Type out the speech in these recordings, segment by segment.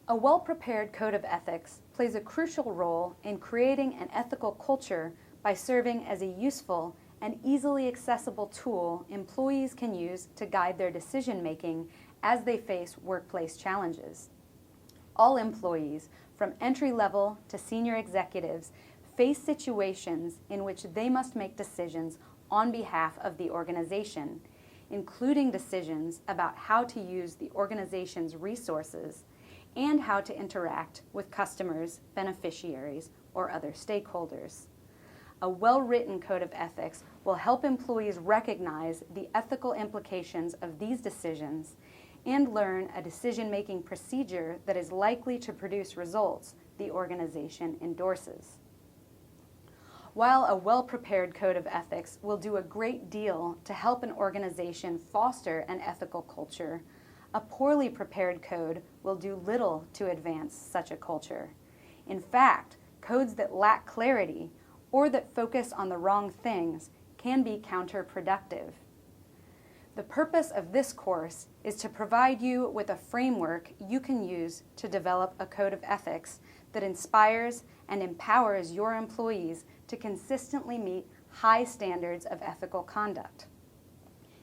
A well-prepared code of ethics plays a crucial role in creating an ethical culture by serving as a useful and easily accessible tool employees can use to guide their decision-making as they face workplace challenges. All employees, from entry-level to senior executives, face situations in which they must make decisions on behalf of the organization, including decisions about how to use the organization's resources and how to interact with customers, beneficiaries, or other stakeholders. A well-written code of ethics will help employees recognize the ethical implications of these decisions and learn a decision-making procedure that is likely to produce results the organization endorses. While a well-prepared code of ethics will do a great deal to help an organization foster an ethical culture, a poorly prepared code will do little to advance such a culture. In fact, codes that lack clarity or that focus on the wrong things can be counterproductive. The purpose of this course is to provide you with a framework you can use to develop a code of ethics that inspires and empowers your employees to consistently meet high standards of ethical conduct.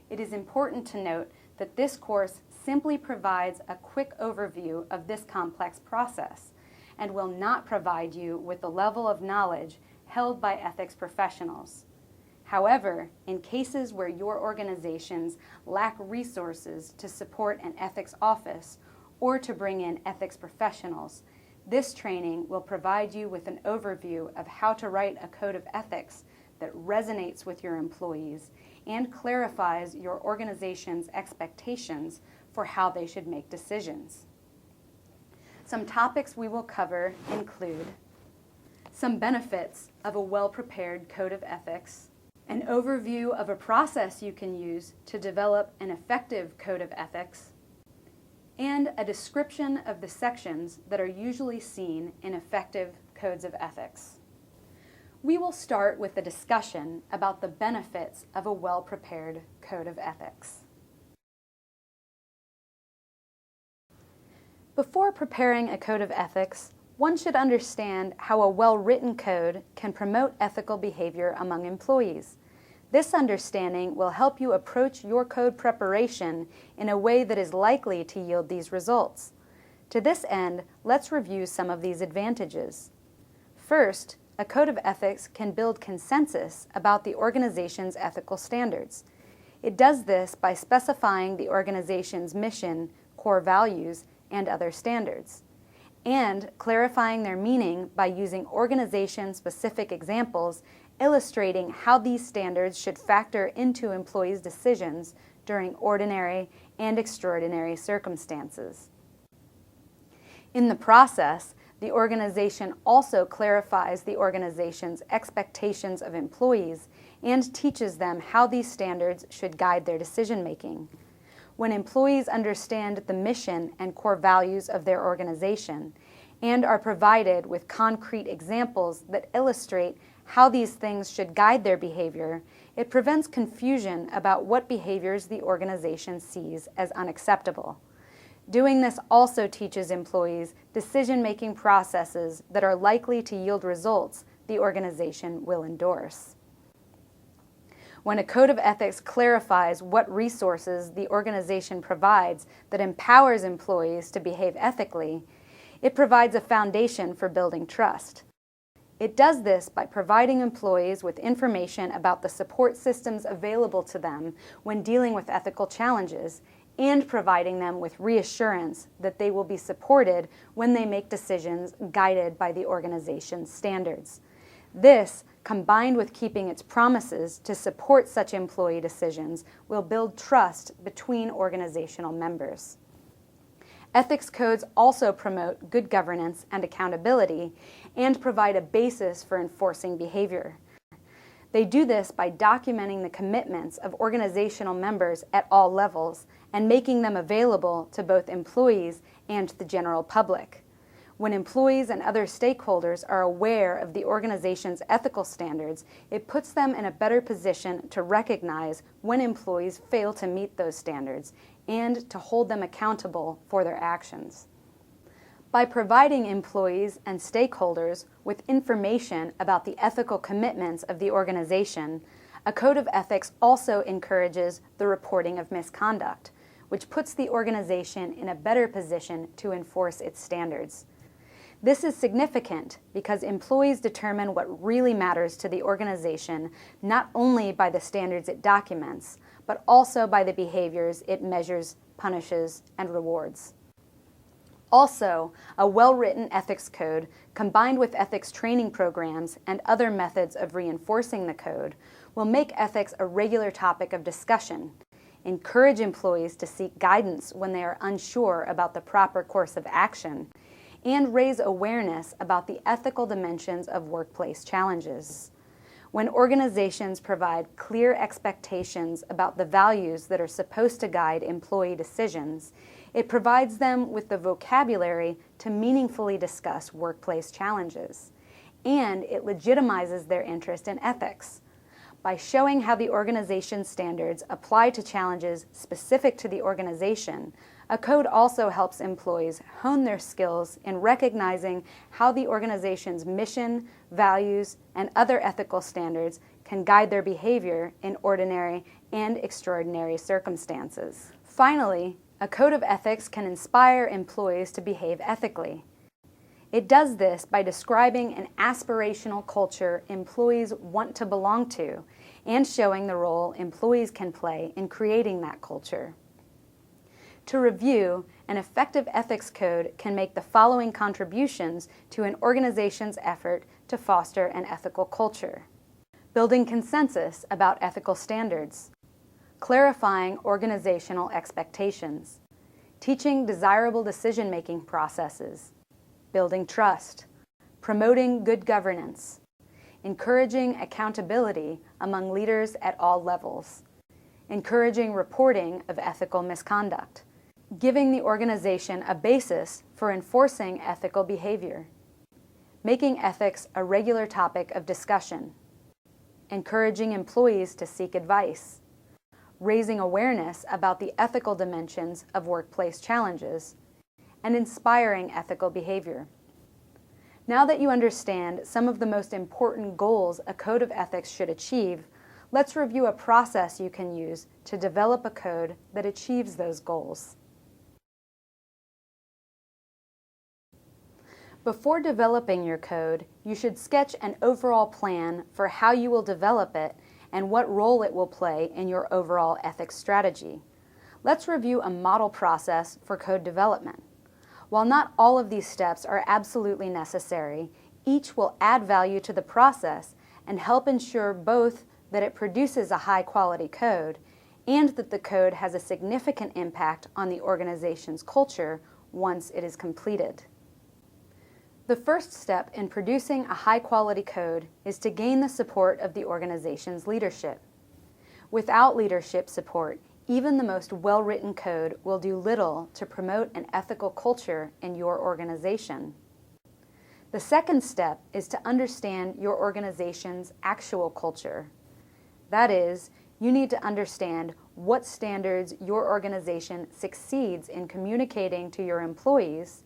It is important to note that this course simply provides a quick overview of this complex process and will not provide you with the level of knowledge held by ethics professionals. However, in cases where your organizations lack resources to support an ethics office or to bring in ethics professionals, this training will provide you with an overview of how to write a code of ethics that resonates with your employees and clarifies your organization's expectations for how they should make decisions. Some topics we will cover include some benefits of a well-prepared code of ethics, an overview of a process you can use to develop an effective code of ethics, and a description of the sections that are usually seen in effective codes of ethics. We will start with a discussion about the benefits of a well-prepared code of ethics. Before preparing a code of ethics, one should understand how a well-written code can promote ethical behavior among employees. This understanding will help you approach your code preparation in a way that is likely to yield these results. To this end, let's review some of these advantages. First, a code of ethics can build consensus about the organization's ethical standards. It does this by specifying the organization's mission, core values, and other standards, and clarifying their meaning by using organization-specific examples illustrating how these standards should factor into employees' decisions during ordinary and extraordinary circumstances. In the process, the organization also clarifies the organization's expectations of employees and teaches them how these standards should guide their decision-making. When employees understand the mission and core values of their organization and are provided with concrete examples that illustrate how these things should guide their behavior, it prevents confusion about what behaviors the organization sees as unacceptable. Doing this also teaches employees decision-making processes that are likely to yield results the organization will endorse. When a code of ethics clarifies what resources the organization provides that empowers employees to behave ethically, it provides a foundation for building trust. It does this by providing employees with information about the support systems available to them when dealing with ethical challenges and providing them with reassurance that they will be supported when they make decisions guided by the organization's standards. This, combined with keeping its promises to support such employee decisions, will build trust between organizational members. Ethics codes also promote good governance and accountability and provide a basis for enforcing behavior. They do this by documenting the commitments of organizational members at all levels and making them available to both employees and the general public. When employees and other stakeholders are aware of the organization's ethical standards, it puts them in a better position to recognize when employees fail to meet those standards and to hold them accountable for their actions. By providing employees and stakeholders with information about the ethical commitments of the organization, a code of ethics also encourages the reporting of misconduct, which puts the organization in a better position to enforce its standards. This is significant because employees determine what really matters to the organization not only by the standards it documents, but also by the behaviors it measures, punishes, and rewards. Also, a well-written ethics code combined with ethics training programs and other methods of reinforcing the code will make ethics a regular topic of discussion, encourage employees to seek guidance when they are unsure about the proper course of action, and raise awareness about the ethical dimensions of workplace challenges. When organizations provide clear expectations about the values that are supposed to guide employee decisions, it provides them with the vocabulary to meaningfully discuss workplace challenges, and it legitimizes their interest in ethics. By showing how the organization's standards apply to challenges specific to the organization, a code also helps employees hone their skills in recognizing how the organization's mission, values, and other ethical standards can guide their behavior in ordinary and extraordinary circumstances. Finally, a code of ethics can inspire employees to behave ethically. It does this by describing an aspirational culture employees want to belong to and showing the role employees can play in creating that culture. To review, an effective ethics code can make the following contributions to an organization's effort to foster an ethical culture: building consensus about ethical standards, clarifying organizational expectations, teaching desirable decision-making processes, building trust, promoting good governance, encouraging accountability among leaders at all levels, encouraging reporting of ethical misconduct, giving the organization a basis for enforcing ethical behavior, making ethics a regular topic of discussion, encouraging employees to seek advice, raising awareness about the ethical dimensions of workplace challenges, and inspiring ethical behavior. Now that you understand some of the most important goals a code of ethics should achieve, let's review a process you can use to develop a code that achieves those goals. Before developing your code, you should sketch an overall plan for how you will develop it and what role it will play in your overall ethics strategy. Let's review a model process for code development. While not all of these steps are absolutely necessary, each will add value to the process and help ensure both that it produces a high-quality code and that the code has a significant impact on the organization's culture once it is completed. The first step in producing a high-quality code is to gain the support of the organization's leadership. Without leadership support, even the most well-written code will do little to promote an ethical culture in your organization. The second step is to understand your organization's actual culture. That is, you need to understand what standards your organization succeeds in communicating to your employees,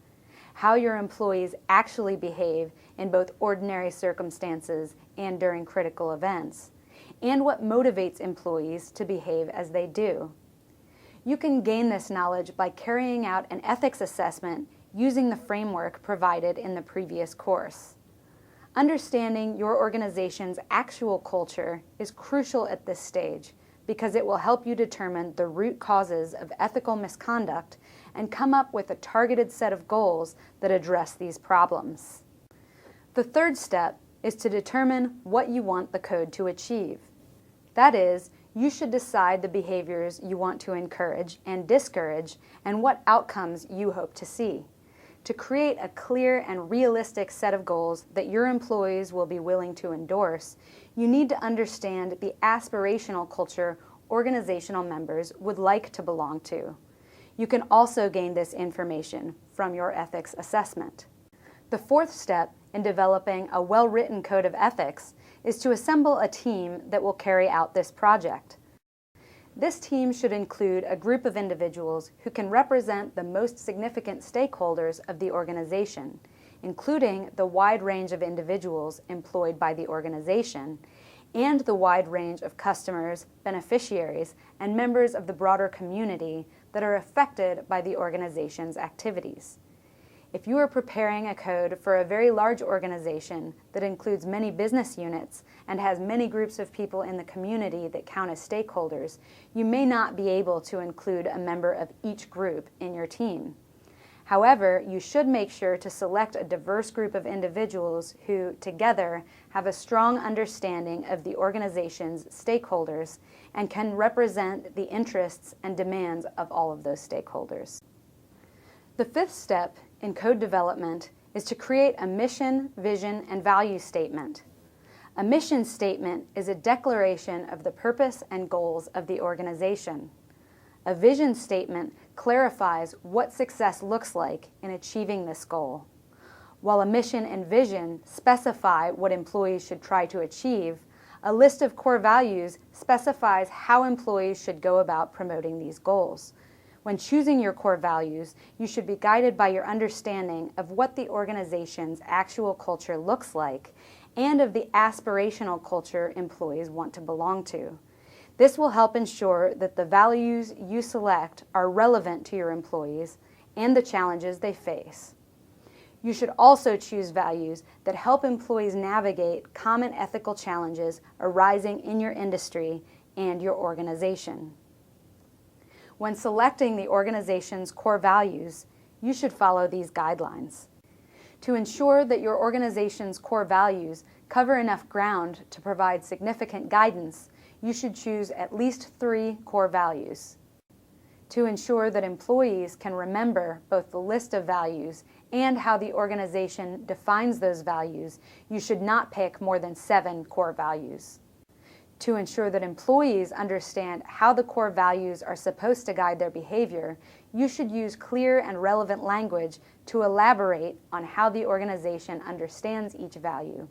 how your employees actually behave in both ordinary circumstances and during critical events, and what motivates employees to behave as they do. You can gain this knowledge by carrying out an ethics assessment using the framework provided in the previous course. Understanding your organization's actual culture is crucial at this stage because it will help you determine the root causes of ethical misconduct and come up with a targeted set of goals that address these problems. The third step is to determine what you want the code to achieve. That is, you should decide the behaviors you want to encourage and discourage and what outcomes you hope to see. To create a clear and realistic set of goals that your employees will be willing to endorse, you need to understand the aspirational culture organizational members would like to belong to. You can also gain this information from your ethics assessment. The fourth step in developing a well-written code of ethics is to assemble a team that will carry out this project. This team should include a group of individuals who can represent the most significant stakeholders of the organization, including the wide range of individuals employed by the organization and the wide range of customers, beneficiaries, and members of the broader community that are affected by the organization's activities. If you are preparing a code for a very large organization that includes many business units and has many groups of people in the community that count as stakeholders, you may not be able to include a member of each group in your team. However, you should make sure to select a diverse group of individuals who, together, have a strong understanding of the organization's stakeholders and can represent the interests and demands of all of those stakeholders. The fifth step in code development is to create a mission, vision, and value statement. A mission statement is a declaration of the purpose and goals of the organization. A vision statement clarifies what success looks like in achieving this goal, while a mission and vision specify what employees should try to achieve. A list of core values specifies how employees should go about promoting these goals. When choosing your core values, you should be guided by your understanding of what the organization's actual culture looks like and of the aspirational culture employees want to belong to. This will help ensure that the values you select are relevant to your employees and the challenges they face. You should also choose values that help employees navigate common ethical challenges arising in your industry and your organization. When selecting the organization's core values, you should follow these guidelines. To ensure that your organization's core values cover enough ground to provide significant guidance, you should choose at least 3 core values. To ensure that employees can remember both the list of values and how the organization defines those values, you should not pick more than 7 core values. To ensure that employees understand how the core values are supposed to guide their behavior, you should use clear and relevant language to elaborate on how the organization understands each value.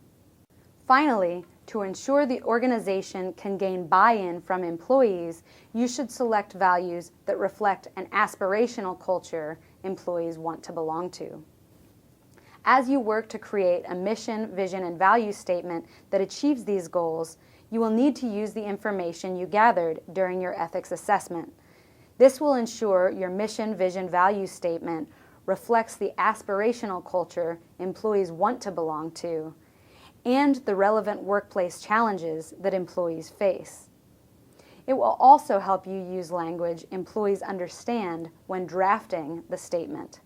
Finally, to ensure the organization can gain buy-in from employees, you should select values that reflect an aspirational culture employees want to belong to. As you work to create a mission, vision, and value statement that achieves these goals, you will need to use the information you gathered during your ethics assessment. This will ensure your mission, vision, value statement reflects the aspirational culture employees want to belong to and the relevant workplace challenges that employees face. It will also help you use language employees understand when drafting the statement.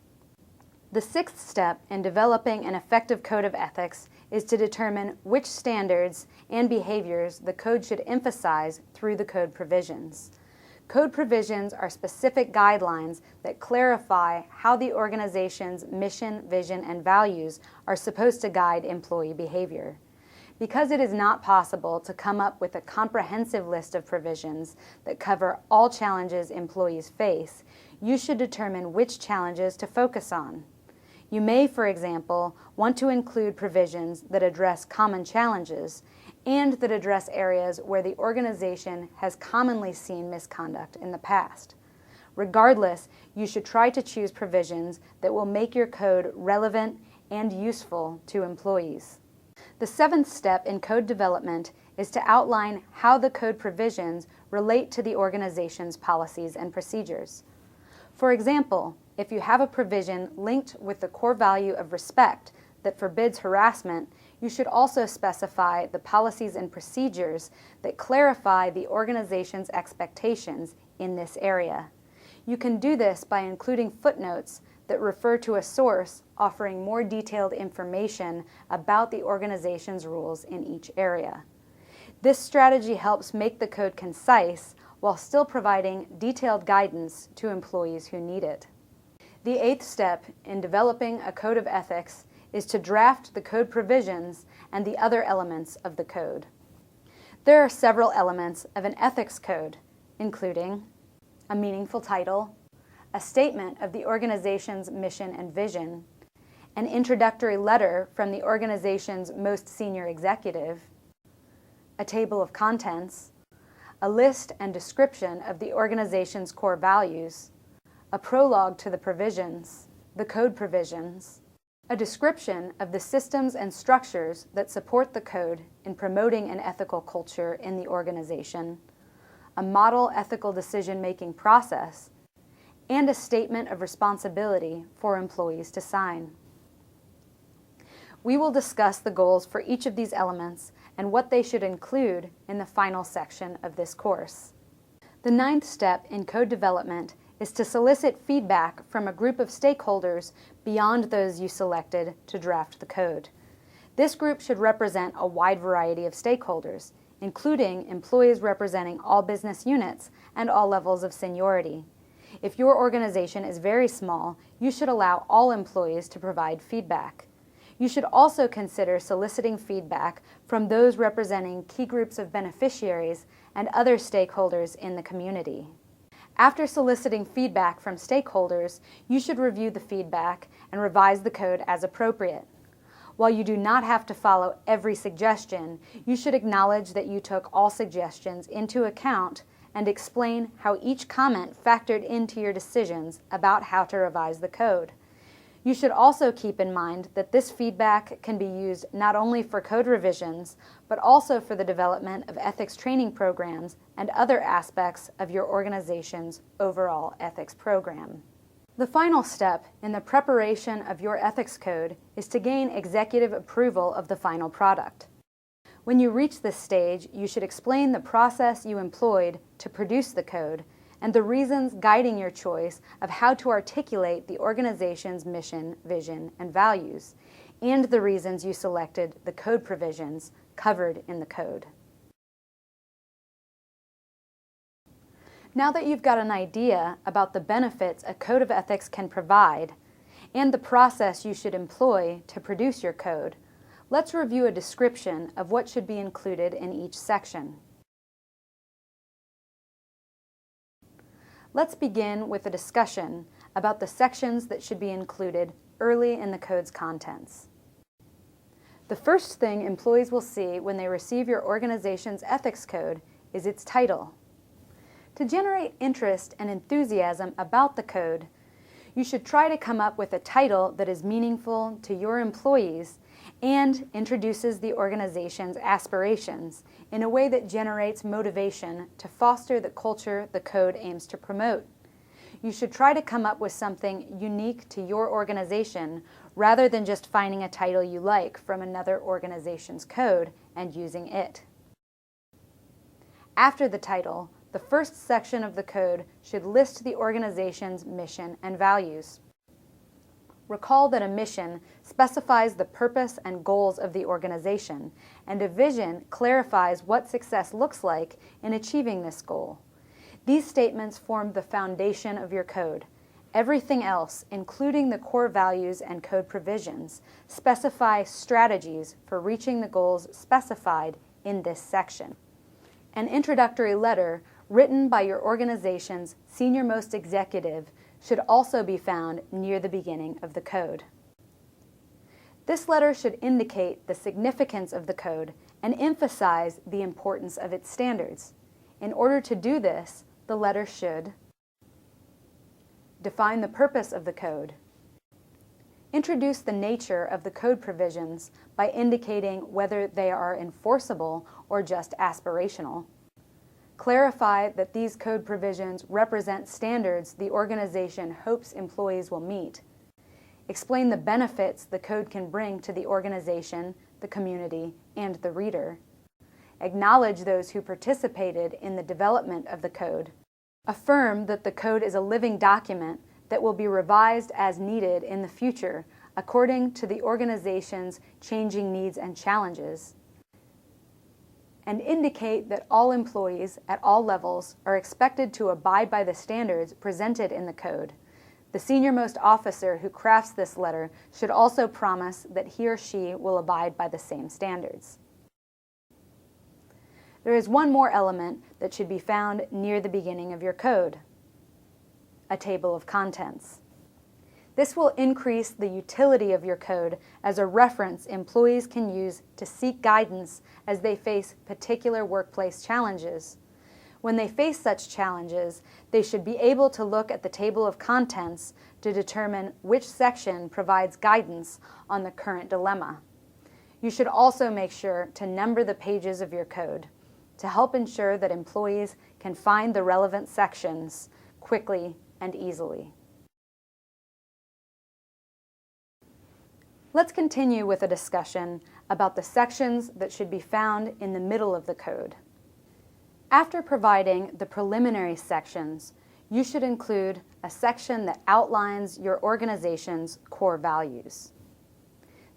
The 6th step in developing an effective code of ethics is to determine which standards and behaviors the code should emphasize through the code provisions. Code provisions are specific guidelines that clarify how the organization's mission, vision, and values are supposed to guide employee behavior. Because it is not possible to come up with a comprehensive list of provisions that cover all challenges employees face, you should determine which challenges to focus on. You may, for example, want to include provisions that address common challenges and that address areas where the organization has commonly seen misconduct in the past. Regardless, you should try to choose provisions that will make your code relevant and useful to employees. The 7th step in code development is to outline how the code provisions relate to the organization's policies and procedures. For example, if you have a provision linked with the core value of respect that forbids harassment, you should also specify the policies and procedures that clarify the organization's expectations in this area. You can do this by including footnotes that refer to a source offering more detailed information about the organization's rules in each area. This strategy helps make the code concise while still providing detailed guidance to employees who need it. The 8th step in developing a code of ethics is to draft the code provisions and the other elements of the code. There are several elements of an ethics code, including a meaningful title, a statement of the organization's mission and vision, an introductory letter from the organization's most senior executive, a table of contents, a list and description of the organization's core values, a prologue to the provisions, the code provisions, a description of the systems and structures that support the code in promoting an ethical culture in the organization, a model ethical decision-making process, and a statement of responsibility for employees to sign. We will discuss the goals for each of these elements and what they should include in the final section of this course. The ninth step in code development is to solicit feedback from a group of stakeholders beyond those you selected to draft the code. This group should represent a wide variety of stakeholders, including employees representing all business units and all levels of seniority. If your organization is very small, you should allow all employees to provide feedback. You should also consider soliciting feedback from those representing key groups of beneficiaries and other stakeholders in the community. After soliciting feedback from stakeholders, you should review the feedback and revise the code as appropriate. While you do not have to follow every suggestion, you should acknowledge that you took all suggestions into account and explain how each comment factored into your decisions about how to revise the code. You should also keep in mind that this feedback can be used not only for code revisions, but also for the development of ethics training programs and other aspects of your organization's overall ethics program. The final step in the preparation of your ethics code is to gain executive approval of the final product. When you reach this stage, you should explain the process you employed to produce the code and the reasons guiding your choice of how to articulate the organization's mission, vision, and values, and the reasons you selected the code provisions covered in the code. Now that you've got an idea about the benefits a code of ethics can provide and the process you should employ to produce your code, let's review a description of what should be included in each section. Let's begin with a discussion about the sections that should be included early in the code's contents. The first thing employees will see when they receive your organization's ethics code is its title. To generate interest and enthusiasm about the code, you should try to come up with a title that is meaningful to your employees and introduces the organization's aspirations in a way that generates motivation to foster the culture the code aims to promote. You should try to come up with something unique to your organization rather than just finding a title you like from another organization's code and using it. After the title, the first section of the code should list the organization's mission and values. Recall that a mission specifies the purpose and goals of the organization, and a vision clarifies what success looks like in achieving this goal. These statements form the foundation of your code. Everything else, including the core values and code provisions, specify strategies for reaching the goals specified in this section. An introductory letter written by your organization's senior-most executive should also be found near the beginning of the code. This letter should indicate the significance of the code and emphasize the importance of its standards. In order to do this, the letter should define the purpose of the code, introduce the nature of the code provisions by indicating whether they are enforceable or just aspirational, clarify that these code provisions represent standards the organization hopes employees will meet, explain the benefits the code can bring to the organization, the community, and the reader, acknowledge those who participated in the development of the code, affirm that the code is a living document that will be revised as needed in the future according to the organization's changing needs and challenges, and indicate that all employees at all levels are expected to abide by the standards presented in the code. The senior-most officer who crafts this letter should also promise that he or she will abide by the same standards. There is one more element that should be found near the beginning of your code: a table of contents. This will increase the utility of your code as a reference employees can use to seek guidance as they face particular workplace challenges. When they face such challenges, they should be able to look at the table of contents to determine which section provides guidance on the current dilemma. You should also make sure to number the pages of your code to help ensure that employees can find the relevant sections quickly and easily. Let's continue with a discussion about the sections that should be found in the middle of the code. After providing the preliminary sections, you should include a section that outlines your organization's core values.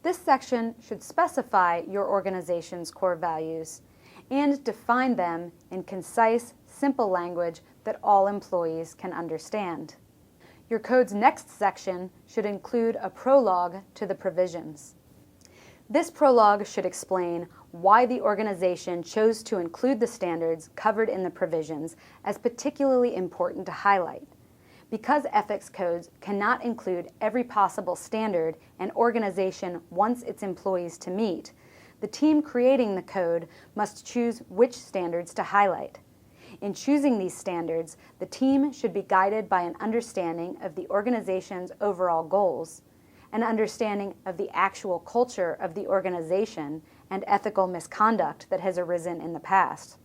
This section should specify your organization's core values and define them in concise, simple language that all employees can understand. Your code's next section should include a prologue to the provisions. This prologue should explain why the organization chose to include the standards covered in the provisions as particularly important to highlight. Because ethics codes cannot include every possible standard an organization wants its employees to meet, the team creating the code must choose which standards to highlight. In choosing these standards, the team should be guided by an understanding of the organization's overall goals, an understanding of the actual culture of the organization and ethical misconduct that has arisen in the past,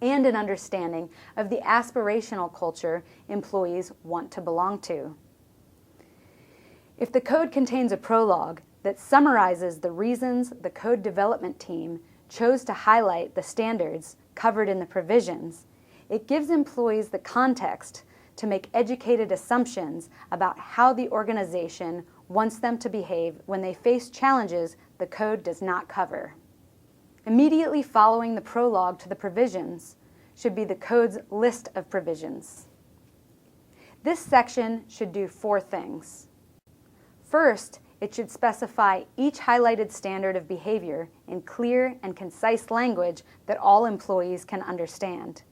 and an understanding of the aspirational culture employees want to belong to. If the code contains a prologue that summarizes the reasons the code development team chose to highlight the standards covered in the provisions, it gives employees the context to make educated assumptions about how the organization wants them to behave when they face challenges the code does not cover. Immediately following the prologue to the provisions should be the code's list of provisions. This section should do 4 things. First, it should specify each highlighted standard of behavior in clear and concise language that all employees can understand.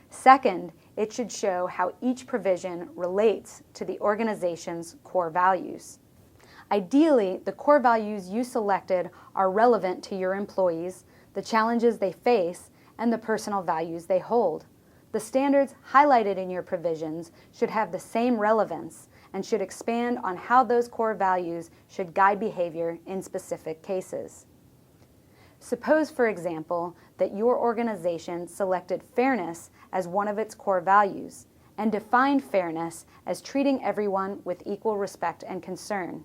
Second, it should show how each provision relates to the organization's core values. Ideally, the core values you selected are relevant to your employees, the challenges they face, and the personal values they hold. The standards highlighted in your provisions should have the same relevance and should expand on how those core values should guide behavior in specific cases. Suppose, for example, that your organization selected fairness as one of its core values and defined fairness as treating everyone with equal respect and concern.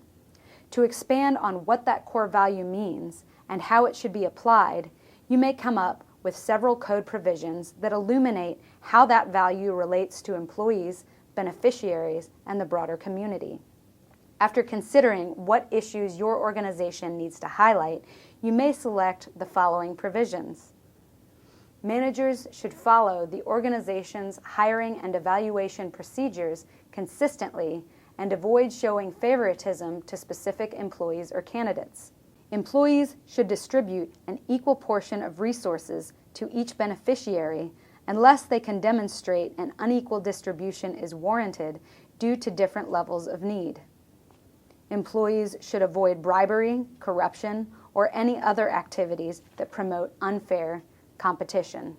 To expand on what that core value means and how it should be applied, you may come up with several code provisions that illuminate how that value relates to employees, beneficiaries, and the broader community. After considering what issues your organization needs to highlight, you may select the following provisions. Managers should follow the organization's hiring and evaluation procedures consistently and avoid showing favoritism to specific employees or candidates. Employees should distribute an equal portion of resources to each beneficiary unless they can demonstrate an unequal distribution is warranted due to different levels of need. Employees should avoid bribery, corruption, or any other activities that promote unfair competition.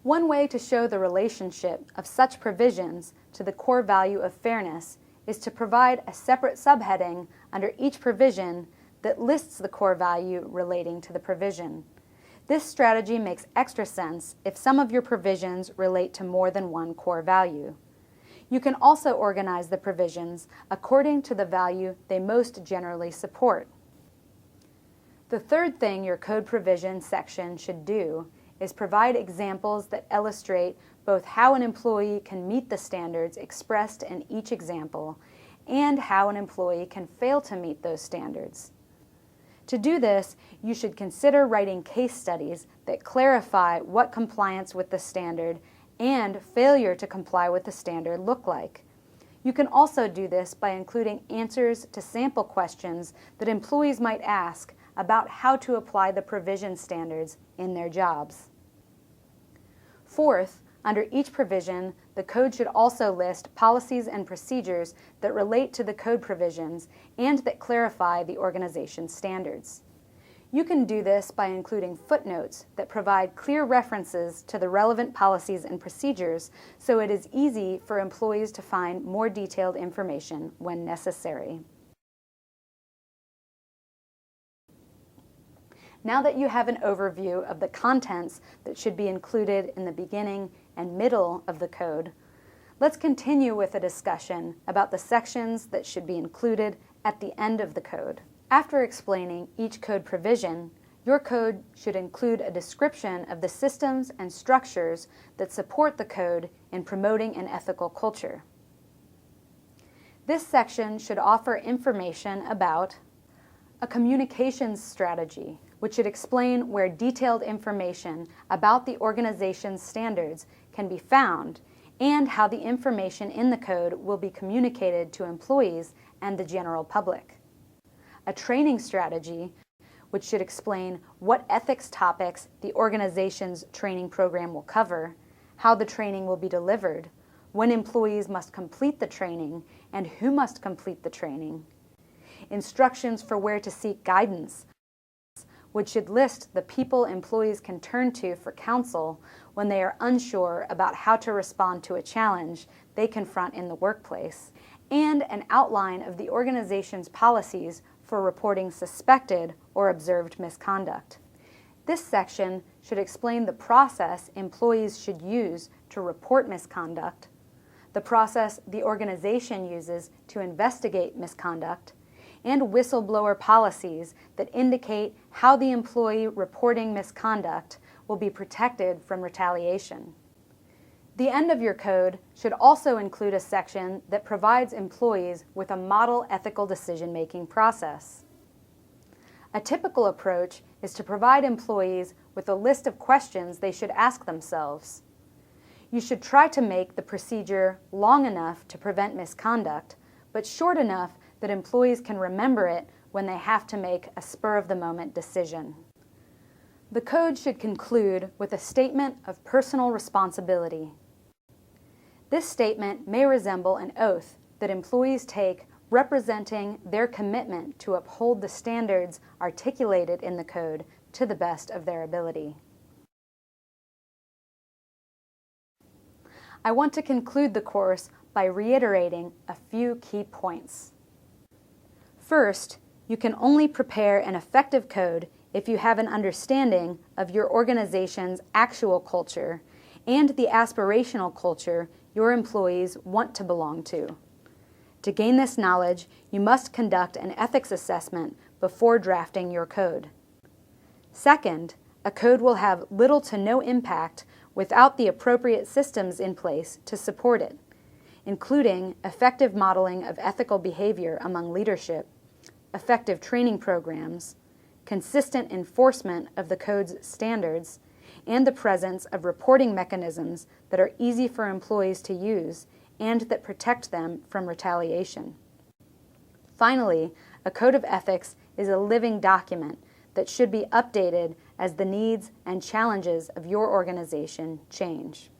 One way to show the relationship of such provisions to the core value of fairness is to provide a separate subheading under each provision that lists the core value relating to the provision. This strategy makes extra sense if some of your provisions relate to more than one core value. You can also organize the provisions according to the value they most generally support. The third thing your code provision section should do is provide examples that illustrate both how an employee can meet the standards expressed in each example and how an employee can fail to meet those standards. To do this, you should consider writing case studies that clarify what compliance with the standard and failure to comply with the standard look like. You can also do this by including answers to sample questions that employees might ask about how to apply the provision standards in their jobs. Fourth, under each provision, the code should also list policies and procedures that relate to the code provisions and that clarify the organization's standards. You can do this by including footnotes that provide clear references to the relevant policies and procedures, so it is easy for employees to find more detailed information when necessary. Now that you have an overview of the contents that should be included in the beginning and middle of the code, let's continue with a discussion about the sections that should be included at the end of the code. After explaining each code provision, your code should include a description of the systems and structures that support the code in promoting an ethical culture. This section should offer information about a communications strategy, which should explain where detailed information about the organization's standards can be found and how the information in the code will be communicated to employees and the general public. A training strategy, which should explain what ethics topics the organization's training program will cover, how the training will be delivered, when employees must complete the training, and who must complete the training. Instructions for where to seek guidance, which should list the people employees can turn to for counsel when they are unsure about how to respond to a challenge they confront in the workplace, and an outline of the organization's policies for reporting suspected or observed misconduct. This section should explain the process employees should use to report misconduct, the process the organization uses to investigate misconduct, and whistleblower policies that indicate how the employee reporting misconduct will be protected from retaliation. The end of your code should also include a section that provides employees with a model ethical decision-making process. A typical approach is to provide employees with a list of questions they should ask themselves. You should try to make the procedure long enough to prevent misconduct, but short enough that employees can remember it when they have to make a spur-of-the-moment decision. The code should conclude with a statement of personal responsibility. This statement may resemble an oath that employees take representing their commitment to uphold the standards articulated in the code to the best of their ability. I want to conclude the course by reiterating a few key points. First, you can only prepare an effective code if you have an understanding of your organization's actual culture and the aspirational culture your employees want to belong to. To gain this knowledge, you must conduct an ethics assessment before drafting your code. Second, a code will have little to no impact without the appropriate systems in place to support it, including effective modeling of ethical behavior among leadership, effective training programs, consistent enforcement of the code's standards, and the presence of reporting mechanisms that are easy for employees to use and that protect them from retaliation. Finally, a code of ethics is a living document that should be updated as the needs and challenges of your organization change.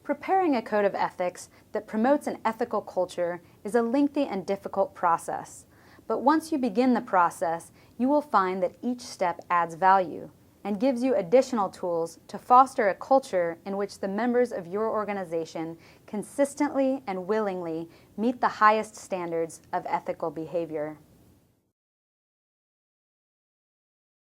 Preparing a code of ethics that promotes an ethical culture is a lengthy and difficult process, but once you begin the process, you will find that each step adds value and gives you additional tools to foster a culture in which the members of your organization consistently and willingly meet the highest standards of ethical behavior.